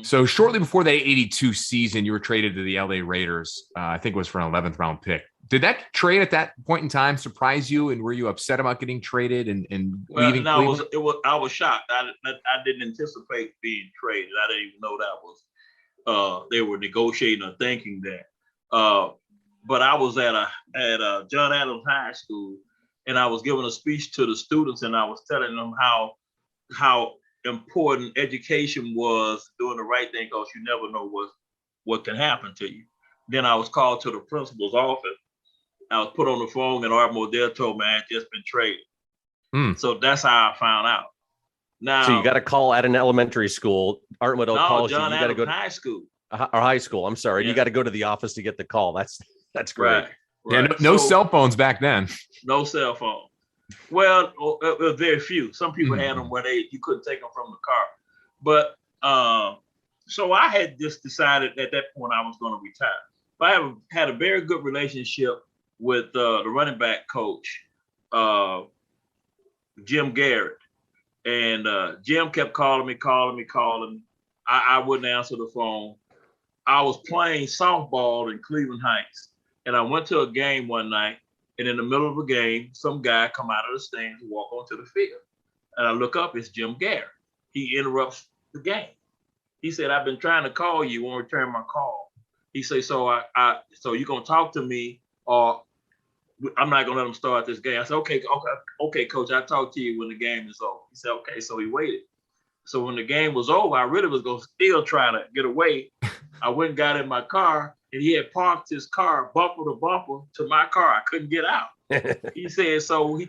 So shortly before the 82 season, you were traded to the LA Raiders. I think it was for an 11th round pick. Did that trade at that point in time surprise you? And were you upset about getting traded and leaving? No, I was shocked. I didn't anticipate being traded. I didn't even know that was they were negotiating or thinking that. But I was at John Adams High School, and I was giving a speech to the students, and I was telling them how important education was, doing the right thing, because you never know what can happen to you. Then I was called to the principal's office. I was put on the phone, and Art Modell told me I had just been traded. So that's how I found out. Now, so you got a call at an elementary school. Art Modell calls John you. You got to go to high school. Or high school. I'm sorry. Yeah. You got to go to the office to get the call. That's great. Right. Yeah, no cell phones back then. No cell phone. Well, very few. Some people had them where you couldn't take them from the car. But so I had just decided at that point I was going to retire. But I had a very good relationship with the running back coach, Jim Garrett. And Jim kept calling me. I wouldn't answer the phone. I was playing softball in Cleveland Heights. And I went to a game one night. And in the middle of a game, some guy come out of the stands and walk onto the field. And I look up, it's Jim Garrett. He interrupts the game. He said, "I've been trying to call you, won't return my call." He said, so you're going to talk to me, or I'm not going to let him start this game. I said, okay, coach, I'll talk to you when the game is over. He said, okay. So he waited. So when the game was over, I really was going to still try to get away. I went and got in my car, and he had parked his car bumper to bumper to my car. I couldn't get out. He said, so he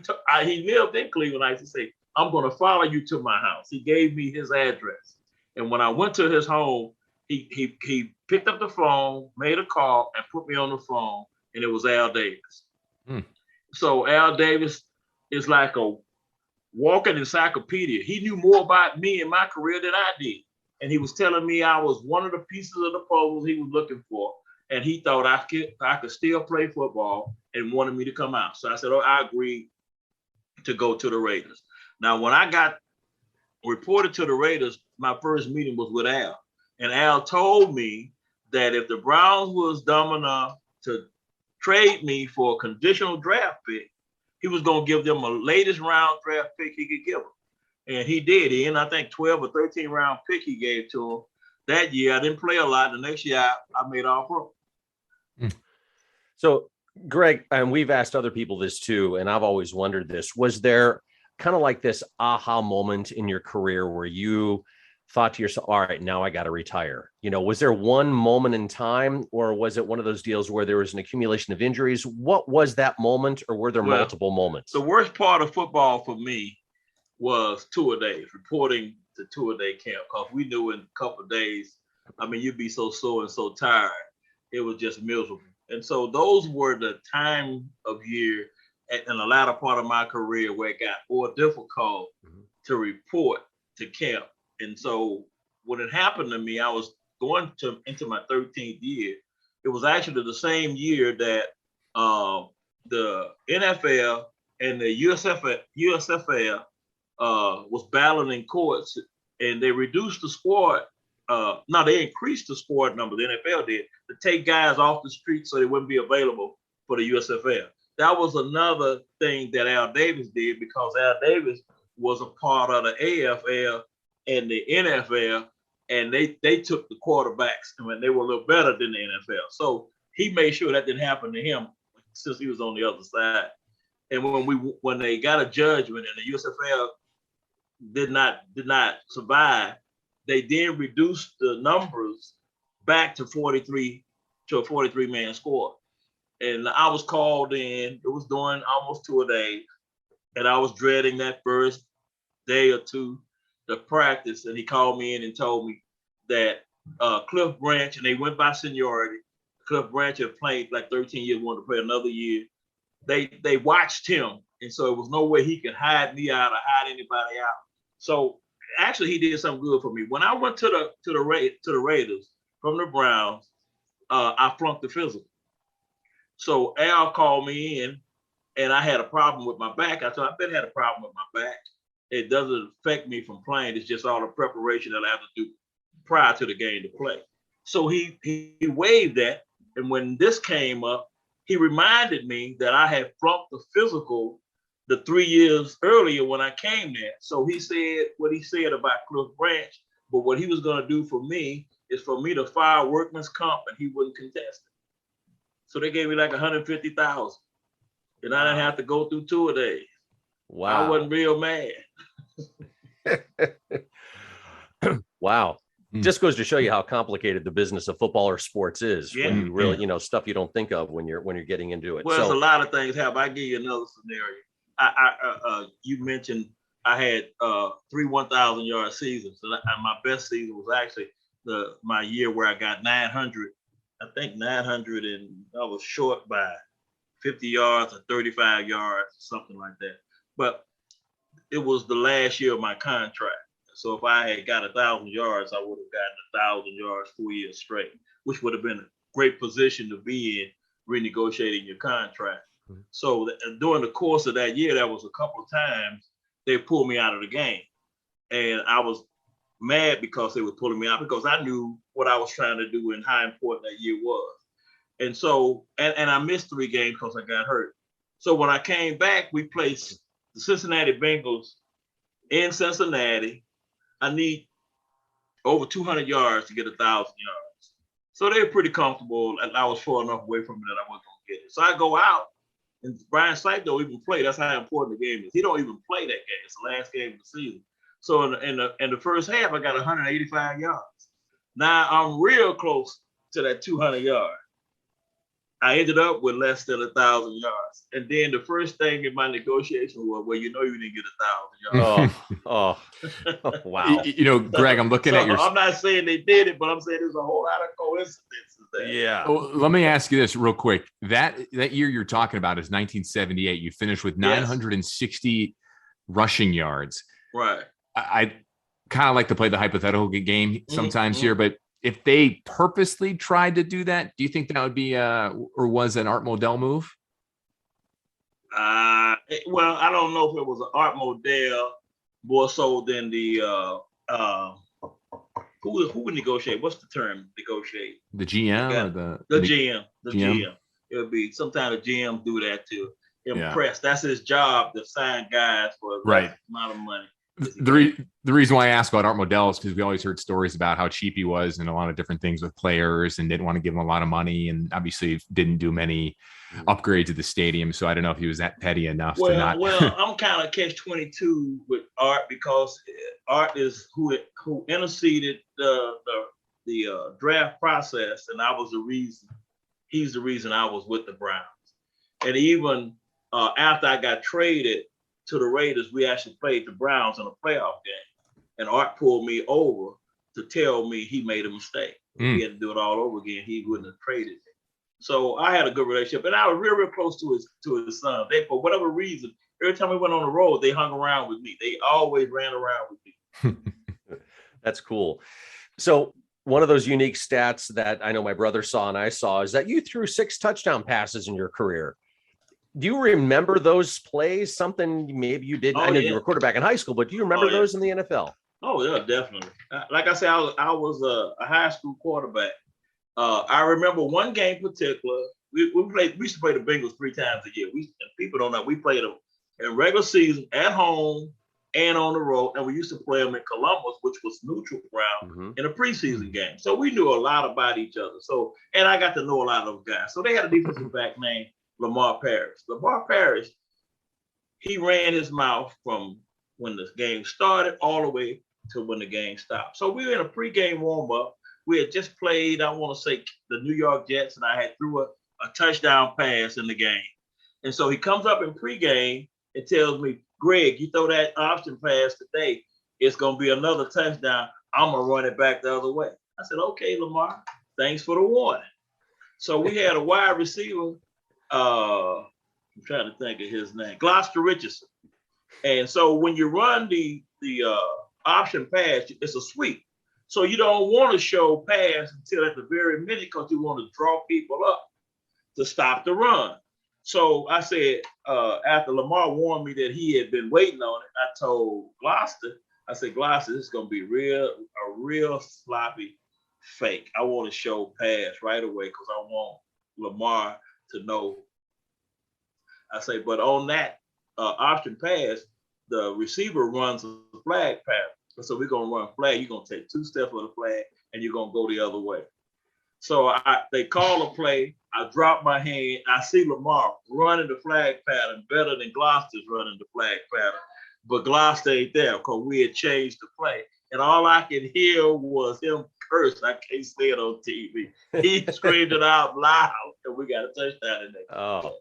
lived in Cleveland Heights. He said, "I'm going to follow you to my house." He gave me his address. And when I went to his home, he picked up the phone, made a call, and put me on the phone, and it was Al Davis. So Al Davis is like a walking encyclopedia. He knew more about me and my career than I did. And he was telling me I was one of the pieces of the puzzle he was looking for. And he thought I could still play football and wanted me to come out. So I said, I agreed to go to the Raiders. Now, when I got reported to the Raiders, my first meeting was with Al. And Al told me that if the Browns was dumb enough to trade me for a conditional draft pick, he was going to give them a latest round draft pick he could give them. And he did. And I think 12 or 13 round pick he gave to him. That year, I didn't play a lot. The next year, I made all pro. So, Greg, and we've asked other people this too, and I've always wondered this. Was there kind of like this aha moment in your career where you thought to yourself, all right, now I got to retire? You know, was there one moment in time, or was it one of those deals where there was an accumulation of injuries? What was that moment, or were there multiple moments? The worst part of football for me was tour days, reporting to tour day camp, because we knew in a couple of days, I mean, you'd be so sore and so tired. It was just miserable. And so those were the time of year in the latter part of my career where it got more difficult to report to camp. And so when it happened to me, I was going into my 13th year. It was actually the same year that the NFL and the USFL was battling in courts, and they reduced the squad. They increased the squad number, the NFL did, to take guys off the street so they wouldn't be available for the USFL. That was another thing that Al Davis did, because Al Davis was a part of the AFL and the NFL, and they took the quarterbacks. I mean, they were a little better than the NFL. So he made sure that didn't happen to him since he was on the other side. And when they got a judgment and the USFL did not survive, they then reduced the numbers back to 43 to a 43-man squad. And I was called in. It was during almost 2 days, and I was dreading that first day or two to practice. And he called me in and told me that Cliff Branch, and they went by seniority. Cliff Branch had played like 13 years, wanted to play another year. They watched him, and so it was no way he could hide me out or hide anybody out. So actually, he did something good for me. When I went to the Raiders from the Browns, I flunked the physical. So Al called me in, and I had a problem with my back. I thought, I bet I had a problem with my back. It doesn't affect me from playing. It's just all the preparation that I have to do prior to the game to play. So he waived that. And when this came up, he reminded me that I had flunked the physical the 3 years earlier when I came there. So he said what he said about Cliff Branch, but what he was going to do for me is for me to file workman's comp, and he wouldn't contest it. So they gave me like $150,000. and I didn't have to go through 2 days. Wow. I wasn't real mad. Wow. Just goes to show you how complicated the business of football or sports is. Yeah. When you really, stuff you don't think of when you're getting into it. Well, there's a lot of things happen. I give you another scenario. You mentioned I had 3 1,000-yard seasons, and my best season was actually my year where I got 900. I think 900, and I was short by 50 yards or 35 yards, something like that. But it was the last year of my contract. So if I had got 1,000 yards, I would have gotten 1,000 yards 4 years straight, which would have been a great position to be in renegotiating your contract. Mm-hmm. So during the course of that year, there was a couple of times they pulled me out of the game. And I was mad because they were pulling me out because I knew what I was trying to do and how important that year was. And so, and I missed 3 games because I got hurt. So when I came back, we played the Cincinnati Bengals in Cincinnati. I need over 200 yards to get 1,000 yards. So they were pretty comfortable, and I was far enough away from it that I wasn't going to get it. So I go out, and Brian Sipe don't even play. That's how important the game is. He don't even play that game. It's the last game of the season. So in the first half, I got 185 yards. Now I'm real close to that 200 yards. I ended up with less than 1,000 yards. And then the first thing in my negotiation was, well, you didn't get 1,000 yards. Wow. Greg, I'm looking at your... I'm not saying they did it, but I'm saying there's a whole lot of coincidences there. Yeah. Well, let me ask you this real quick. That year you're talking about is 1978. You finished with 960 rushing yards. Right. I kind of like to play the hypothetical game sometimes here, but if they purposely tried to do that, do you think that would be or was an Art Modell move? Well, I don't know if it was an Art Modell more so than the who would negotiate? What's the term? Negotiate? The GM or the GM. The GM. It would be sometimes the GM do that to impress. That's his job to sign guys for a amount of money. The reason why I asked about Art Modell is because we always heard stories about how cheap he was and a lot of different things with players and didn't want to give him a lot of money and obviously didn't do many upgrades at the stadium. So I don't know if he was that petty enough to not. Well, I'm kind of catch-22 with Art because Art is who interceded the draft process, and I was the reason. He's the reason I was with the Browns. And even after I got traded to the Raiders, we actually played the Browns in a playoff game. And Art pulled me over to tell me he made a mistake. He had to do it all over again. He wouldn't have traded me. So I had a good relationship. And I was real, real close to his son. They, for whatever reason, every time we went on the road, they hung around with me. They always ran around with me. That's cool. So one of those unique stats that I know my brother saw and I saw is that you threw 6 touchdown passes in your career. Do you remember those plays? Something maybe you did. I know you were a quarterback in high school, but do you remember those in the NFL? Oh yeah, definitely. Like I said, I was a high school quarterback. I remember one game in particular. We used to play the Bengals 3 times a year. People don't know we played them in regular season at home and on the road, and we used to play them in Columbus, which was neutral ground, in a preseason game. So we knew a lot about each other. So, and I got to know a lot of those guys. So they had a defensive back named Lamar Parrish. Lamar Parrish, he ran his mouth from when the game started all the way to when the game stopped. So we were in a pregame warm-up. We had just played, I want to say, the New York Jets, and I had threw a touchdown pass in the game. And so he comes up in pregame and tells me, Greg, you throw that option pass today, it's going to be another touchdown. I'm going to run it back the other way. I said, okay, Lamar, thanks for the warning. So we had a wide receiver, I'm trying to think of his name, Gloucester Richardson. And so when you run the option pass, it's a sweep. So you don't want to show pass until at the very minute because you want to draw people up to stop the run. So I said, after Lamar warned me that he had been waiting on it, I told Gloucester, I said, Gloucester, this is going to be a real sloppy fake. I want to show pass right away because I want Lamar to know. I say, but on that option pass, the receiver runs a flag pattern. So we're going to run flag. You're going to take 2 steps of the flag, and you're going to go the other way. So they call a play. I drop my hand. I see Lamar running the flag pattern better than Gloucester's running the flag pattern. But Gloucester ain't there because we had changed the play. And all I could hear was him curse. I can't say it on TV. He screamed it out loud, and we got a touchdown in there. Oh,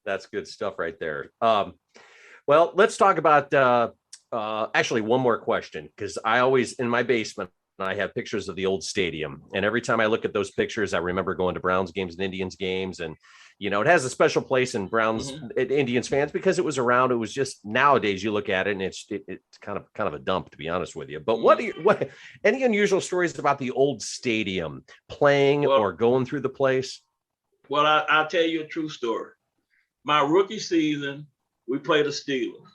that's good stuff right there. Well, let's talk about actually one more question, because I always, in my basement, I have pictures of the old stadium. And every time I look at those pictures, I remember going to Browns games and Indians games. And, you know, it has a special place in Browns Indians fans because it was around. It was just, nowadays you look at it and it's kind of a dump, to be honest with you. But what any unusual stories about the old stadium, playing or going through the place? Well, I'll tell you a true story. My rookie season, we played the Steelers.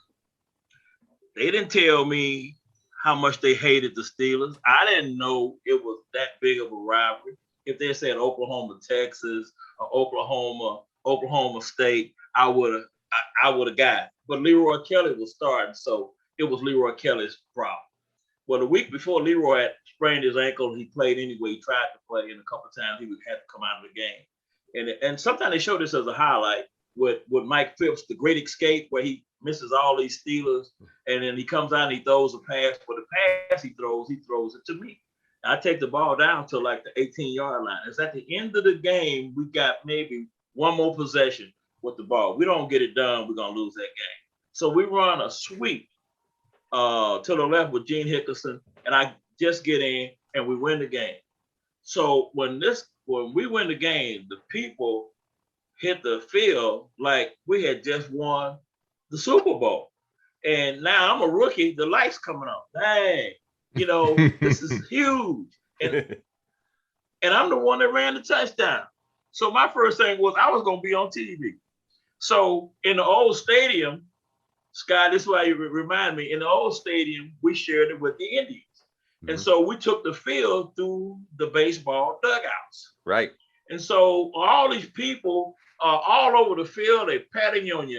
They didn't tell me how much they hated the Steelers. I didn't know it was that big of a rivalry. If they said Oklahoma, Texas, or Oklahoma State, I would have got it. But Leroy Kelly was starting, so it was Leroy Kelly's problem. Well, the week before Leroy had sprained his ankle, he played anyway. He tried to play, and a couple of times he would have to come out of the game. And sometimes they show this as a highlight with Mike Phipps, the great escape, where he misses all these Steelers, and then he comes out and he throws a pass. But the pass he throws it to me. I take the ball down to like the 18-yard line. It's at the end of the game. We got maybe one more possession with the ball. We don't get it done, we're going to lose that game. So we run a sweep to the left with Gene Hickerson, and I just get in, and we win the game. So when we win the game, the people hit the field like we had just won the Super Bowl. And now I'm a rookie, the lights coming on. Dang, you know, this is huge. And I'm the one that ran the touchdown. So my first thing was I was going to be on TV. So in the old stadium, Scott, this is why you remind me, in the old stadium, we shared it with the Indians. Mm-hmm. And so we took the field through the baseball dugouts. Right. And so all these people are all over the field. They patting you on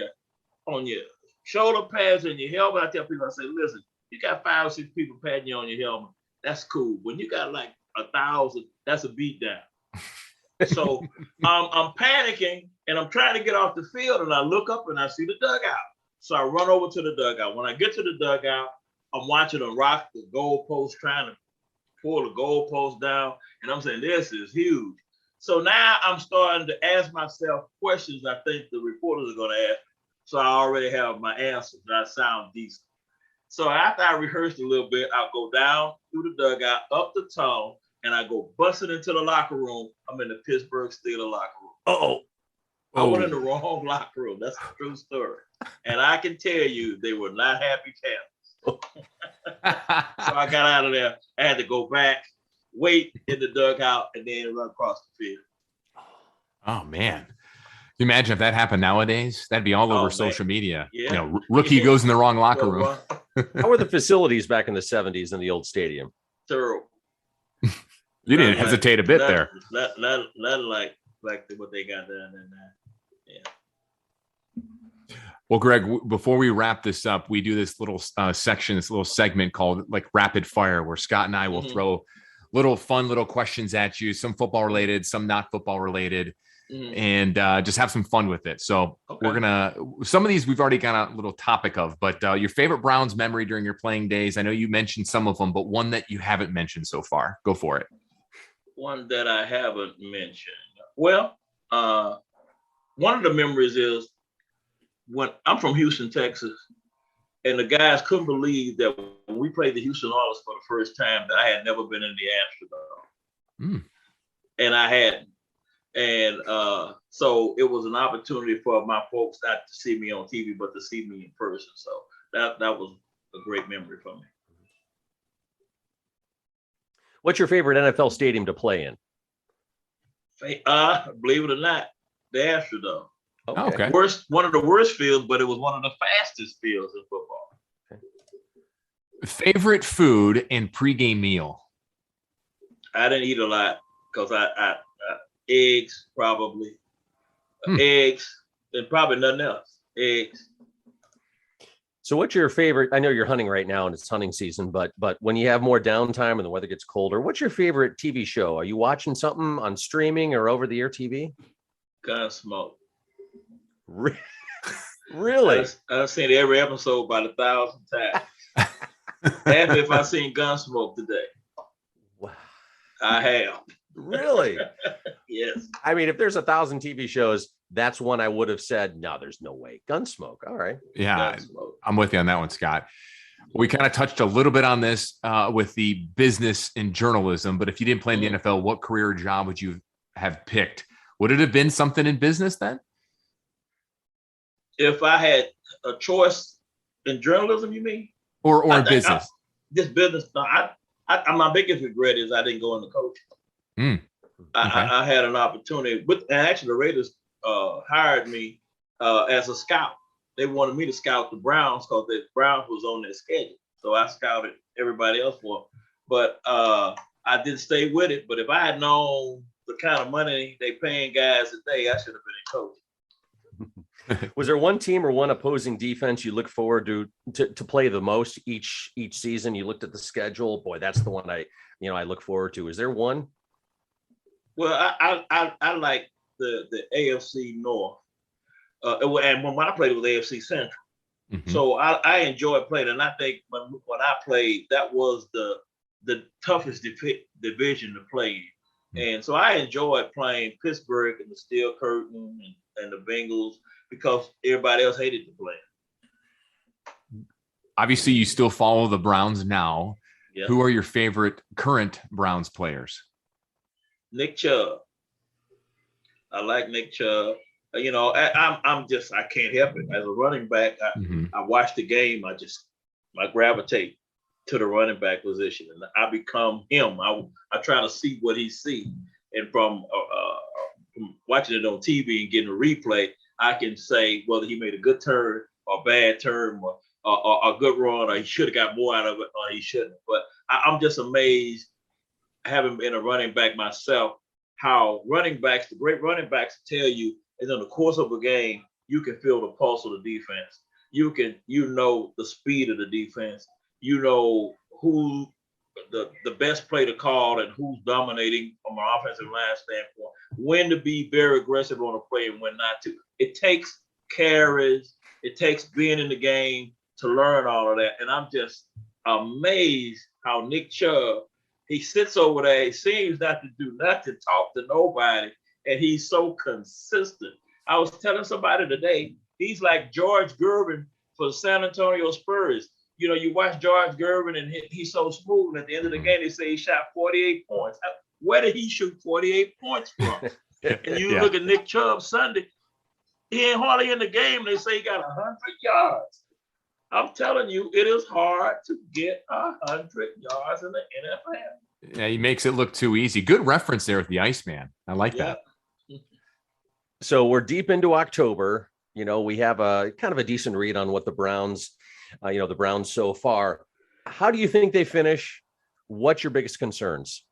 your shoulder pads and your helmet. I tell people, I say, listen, you got 5 or 6 people patting you on your helmet. That's cool. When you got like 1,000, that's a beatdown. So I'm panicking and I'm trying to get off the field, and I look up and I see the dugout. So I run over to the dugout. When I get to the dugout, I'm watching them rock the goalpost, trying to pull the goalpost down. And I'm saying, this is huge. So now I'm starting to ask myself questions I think the reporters are going to ask. So I already have my answers. I sound decent. So after I rehearsed a little bit, I'll go down through the dugout, up the tunnel, and I go busting into the locker room. I'm in the Pittsburgh Steelers locker room. I went in the wrong locker room. That's a true story. And I can tell you, they were not happy camps. So I got out of there. I had to go back, wait in the dugout, and then run across the field. Oh, man. Can you imagine if that happened nowadays? That'd be all over social media. Yeah. You know, rookie goes in the wrong locker room. How were the facilities back in the 70s in the old stadium? Terrible. You didn't hesitate a bit there. Not like what they got down there now. Yeah. Well, Greg, before we wrap this up, we do this little section, this little segment called like rapid fire, where Scott and I will throw little questions at you, some football related, some not football related, and just have some fun with it. So we're some of these we've already got a little topic of, but your favorite Browns memory during your playing days. I know you mentioned some of them, but one that you haven't mentioned so far. Go for it. One that I haven't mentioned. Well, one of the memories is when I'm from Houston, Texas, and the guys couldn't believe that when we played the Houston Oilers for the first time that I had never been in the Amsterdam. And I hadn't. And so it was an opportunity for my folks not to see me on TV, but to see me in person. So that was a great memory for me. What's your favorite NFL stadium to play in? Believe it or not, the Astrodome. Okay. One of the worst fields, but it was one of the fastest fields in football. Favorite food and pregame meal? I didn't eat a lot because I eggs probably, eggs and probably nothing else. Eggs. So what's your favorite? I know you're hunting right now and it's hunting season, but when you have more downtime and the weather gets colder, what's your favorite TV show? Are you watching something on streaming or over the air TV? Gunsmoke. Really? I've seen every episode about 1,000 times. Happy if I seen Gunsmoke today. Wow. I have. Really? Yes. I mean, if there's 1,000 TV shows, that's one I would have said, no, there's no way. Gunsmoke. All right. Yeah, Gunsmoke. I'm with you on that one, Scott. We kind of touched a little bit on this with the business and journalism, but if you didn't play in the NFL, what career or job would you have picked? Would it have been something in business then? If I had a choice in journalism, you mean? Or in business? This business, no, my biggest regret is I didn't go into coaching. I had an opportunity, and actually the Raiders hired me as a scout. They wanted me to scout the Browns because the Browns was on their schedule. So I scouted everybody else for them. But I didn't stay with it. But if I had known the kind of money they paying guys today, I should have been in coaching. Was there one team or one opposing defense you look forward to play the most each season? You looked at the schedule. Boy, that's the one I look forward to. Is there one? Well, I like the AFC North. And when I played, it was AFC Central. Mm-hmm. So I enjoyed playing. And I think when I played, that was the toughest division to play in. Mm-hmm. And so I enjoyed playing Pittsburgh and the Steel Curtain and the Bengals because everybody else hated to play. Obviously, you still follow the Browns now. Yeah. Who are your favorite current Browns players? Nick Chubb. I like Nick Chubb. I can't help it. As a running back, I watch the game. I gravitate to the running back position, and I become him. I try to see what he sees, and from watching it on TV and getting a replay, I can say whether he made a good turn or a bad turn or a good run, or he should have got more out of it, or he shouldn't. But I'm just amazed, having been a running back myself, how the great running backs tell you, and in the course of a game, you can feel the pulse of the defense. You know the speed of the defense. You know who the best play to call and who's dominating from an offensive line standpoint. When to be very aggressive on a play and when not to. It takes carries. It takes being in the game to learn all of that. And I'm just amazed how Nick Chubb, he sits over there. He seems not to do nothing, talk to nobody, and he's so consistent. I was telling somebody today, he's like George Gervin for the San Antonio Spurs. You know, you watch George Gervin, and he's so smooth. And at the end of the game, they say he shot 48 points. Where did he shoot 48 points from? And you look at Nick Chubb Sunday, he ain't hardly in the game. They say he got 100 yards. I'm telling you, it is hard to get 100 yards in the NFL. Yeah, he makes it look too easy. Good reference there with the Iceman. I like that. So we're deep into October. You know, we have a kind of a decent read on what the Browns, the Browns so far. How do you think they finish? What's your biggest concerns?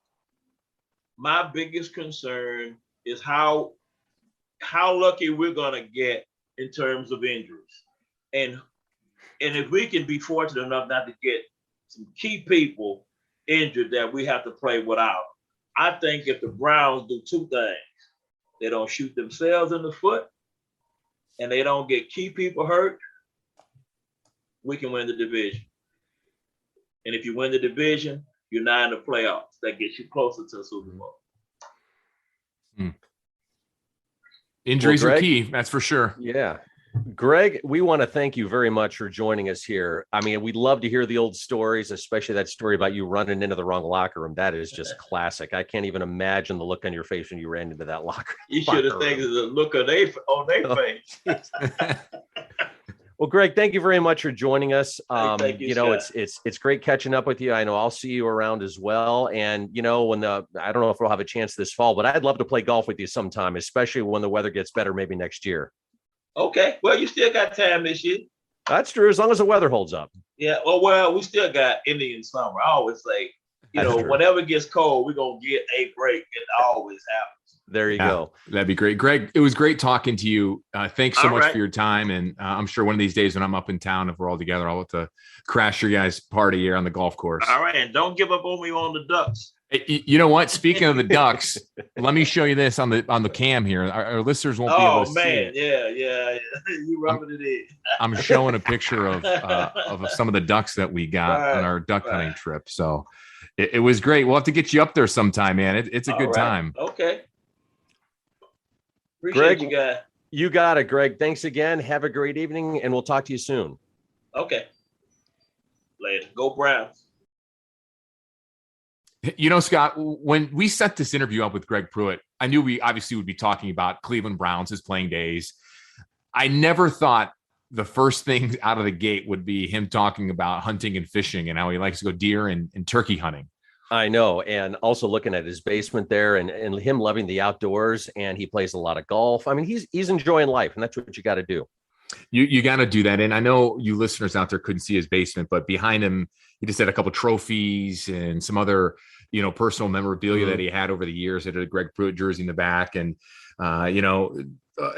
My biggest concern is how lucky we're going to get in terms of injuries. And if we can be fortunate enough not to get some key people injured that we have to play without, I think if the Browns do two things, they don't shoot themselves in the foot and they don't get key people hurt, we can win the division. And if you win the division, you're not in the playoffs. That gets you closer to the Super Bowl. Injuries are key, that's for sure. Yeah. Greg, we want to thank you very much for joining us here. I mean, we'd love to hear the old stories, especially that story about you running into the wrong locker room. That is just classic. I can't even imagine the look on your face when you ran into that locker room. You should have taken the look on their face. Well, Greg, thank you very much for joining us. Thank you, Scott. It's great catching up with you. I know I'll see you around as well. And, I don't know if we'll have a chance this fall, but I'd love to play golf with you sometime, especially when the weather gets better, maybe next year. Okay. Well, you still got time this year. That's true, as long as the weather holds up. Yeah. Well, we still got Indian summer. I always say, whenever it gets cold, we're going to get a break. It always happens. There you go. That'd be great. Greg, it was great talking to you. Thanks so All much right. for your time. And I'm sure one of these days when I'm up in town, if we're all together, I'll have to crash your guys' party here on the golf course. All right. And don't give up on me on the Ducks. You know what? Speaking of the Ducks, let me show you this on the cam here. Our listeners won't be able to see it. Yeah. You rubbing it in. I'm showing a picture of some of the ducks that we got on our duck hunting trip. So it was great. We'll have to get you up there sometime, man. It's a good time. Okay. Appreciate Greg, you guys. You got it, Greg. Thanks again. Have a great evening, and we'll talk to you soon. Okay. Later. Go Browns. You know, Scott, when we set this interview up with Greg Pruitt, I knew we obviously would be talking about Cleveland Browns, his playing days. I never thought the first thing out of the gate would be him talking about hunting and fishing and how he likes to go deer and turkey hunting. I know. And also looking at his basement there and him loving the outdoors, and he plays a lot of golf. I mean, he's enjoying life, and that's what you got to do. You got to do that. And I know you listeners out there couldn't see his basement, but behind him, he just had a couple trophies and some other, personal memorabilia that he had over the years. Had a Greg Pruitt jersey in the back. And,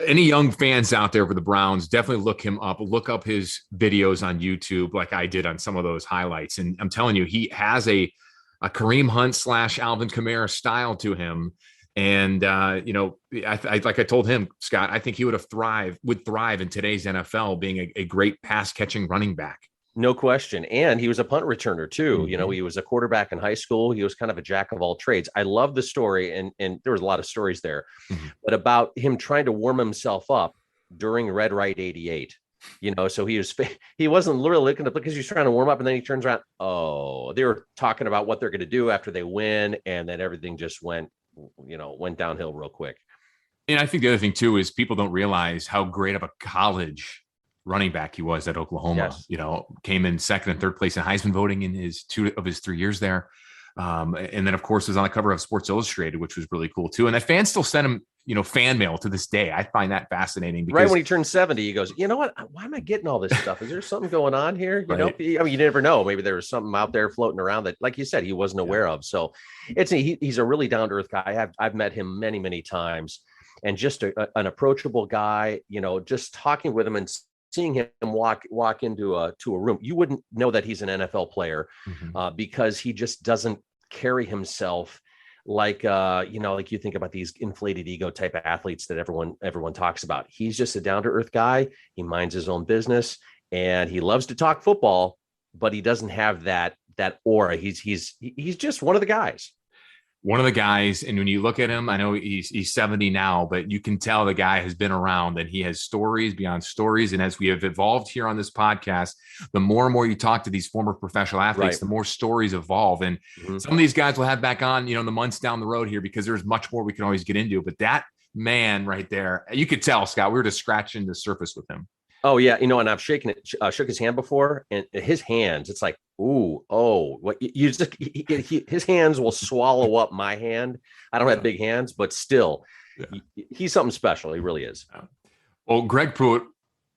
any young fans out there for the Browns, definitely look him up, look up his videos on YouTube, like I did on some of those highlights. And I'm telling you, he has a Kareem Hunt / Alvin Kamara style to him. And, like I told him, Scott, I think he would thrive in today's NFL being a great pass catching running back. No question. And he was a punt returner too. Mm-hmm. He was a quarterback in high school. He was kind of a jack of all trades. I love the story. And there was a lot of stories there, but about him trying to warm himself up during Red Right 88. So he wasn't literally looking up because he's trying to warm up, and then he turns around. Oh, they were talking about what they're going to do after they win. And then everything just went downhill real quick. And I think the other thing too is people don't realize how great of a college running back he was at Oklahoma. Yes. Came in second and third place in Heisman voting in his 2 of his 3 years there. And then of course was on the cover of Sports Illustrated, which was really cool too. And the fans still send him, fan mail to this day. I find that fascinating because right when he turned 70, he goes, you know what? Why am I getting all this stuff? Is there something going on here? You never know. Maybe there was something out there floating around that, like you said, he wasn't aware of. So he's a really down to earth guy. I've met him many, many times, and just an approachable guy, just talking with him and seeing him walk into a room, you wouldn't know that he's an NFL player because he just doesn't carry himself like you think about these inflated ego type of athletes that everyone talks about. He's just a down to earth guy. He minds his own business, and he loves to talk football, but he doesn't have that aura. He's just one of the guys. And when you look at him, I know he's 70 now, but you can tell the guy has been around and he has stories beyond stories. And as we have evolved here on this podcast, the more and more you talk to these former professional athletes, the more stories evolve. And some of these guys will have back on, in the months down the road here, because there's much more we can always get into. But that man right there, you could tell, Scott, we were just scratching the surface with him. Oh yeah. And I've shook his hand before, and his hands, it's like, what you just, his hands will swallow up my hand. I don't have big hands, but still he's something special. He really is. Well, Greg Pruitt,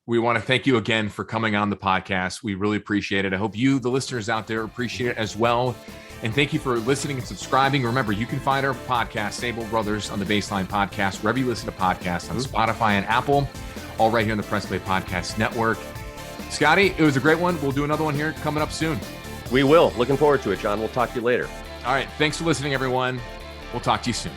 we want to thank you again for coming on the podcast. We really appreciate it. I hope you, the listeners out there, appreciate it as well. And thank you for listening and subscribing. Remember, you can find our podcast, Sabol Brothers, on the Baseline Podcast, wherever you listen to podcasts, on Spotify and Apple, all right here on the Press Play Podcast Network. Scotty, it was a great one. We'll do another one here coming up soon. We will. Looking forward to it, John. We'll talk to you later. All right. Thanks for listening, everyone. We'll talk to you soon.